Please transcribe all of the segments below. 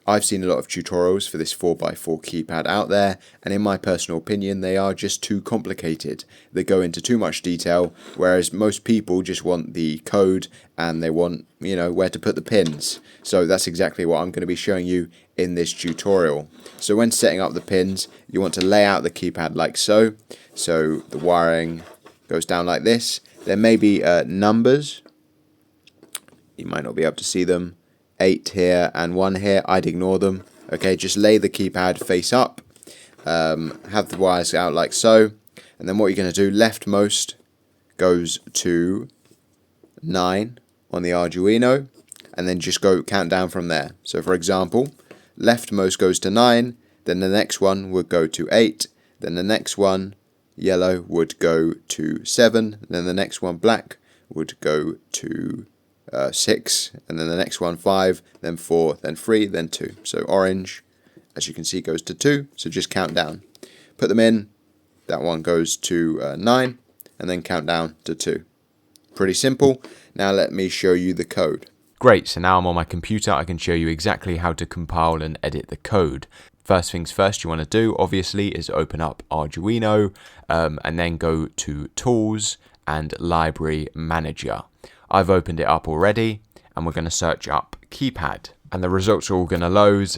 I've seen a lot of tutorials for this 4x4 keypad out there, and in my personal opinion they are just too complicated. They go into too much detail, whereas most people just want the code and they want, where to put the pins. So that's exactly what I'm going to be showing you in this tutorial. So when setting up the pins, you want to lay out the keypad like so. So the wiring goes down like this. There may be numbers. You might not be able to see them. 8 here and 1 here. I'd ignore them. Okay, just lay the keypad face up. Have the wires out like so. And then what you're going to do, leftmost goes to 9 on the Arduino. And then just go count down from there. So for example, leftmost goes to 9. Then the next one would go to 8. Then the next one, yellow, would go to 7. Then the next one, black, would go to 6, and then the next one 5, then 4, then 3, then 2. So orange, as you can see, goes to 2. So just count down. Put them in. That one goes to 9, and then count down to 2. Pretty simple. Now let me show you the code. Great, so now I'm on my computer. I can show you exactly how to compile and edit the code. First things first you want to do, obviously, is open up Arduino, and then go to Tools and Library Manager. I've opened it up already, and we're going to search up Keypad, and the results are all going to load.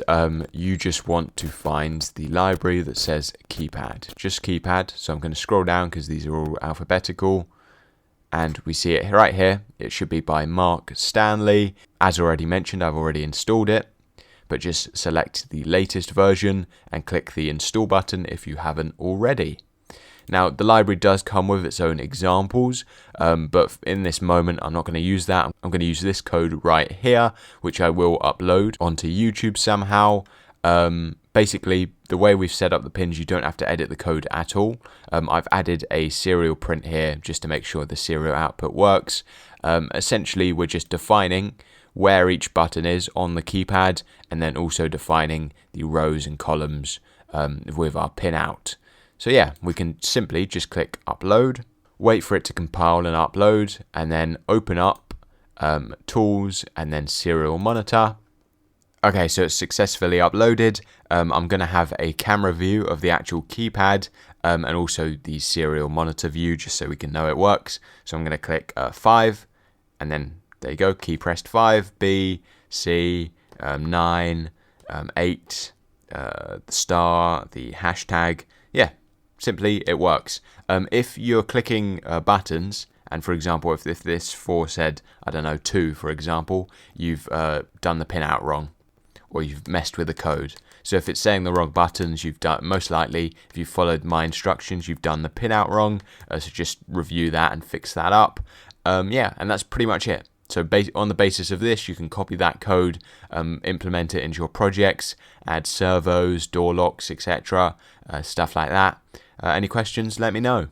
You just want to find the library that says Keypad, just Keypad. So I'm going to scroll down because these are all alphabetical, and we see it right here. It should be by Mark Stanley. As already mentioned, I've already installed it, but just select the latest version and click the install button if you haven't already. Now, the library does come with its own examples, but in this moment, I'm not going to use that. I'm going to use this code right here, which I will upload onto YouTube somehow. Basically, the way we've set up the pins, you don't have to edit the code at all. I've added a serial print here just to make sure the serial output works. Essentially, we're just defining where each button is on the keypad, and then also defining the rows and columns with our pinout. So yeah, we can simply just click upload, wait for it to compile and upload, and then open up Tools and then Serial Monitor. Okay, so it's successfully uploaded. I'm going to have a camera view of the actual keypad and also the serial monitor view just so we can know it works. So I'm going to click 5, and then there you go, key pressed 5, B, C, 9, 8, the star, the hashtag. Yeah, simply it works. If you're clicking buttons, and for example, if this 4 said, I don't know, 2, for example, you've done the pinout wrong, or you've messed with the code. So if it's saying the wrong buttons, you've done, most likely, if you followed my instructions, you've done the pinout wrong. So just review that and fix that up. Yeah, and that's pretty much it. So on the basis of this, you can copy that code, implement it into your projects, add servos, door locks, etc., stuff like that. Any questions, let me know.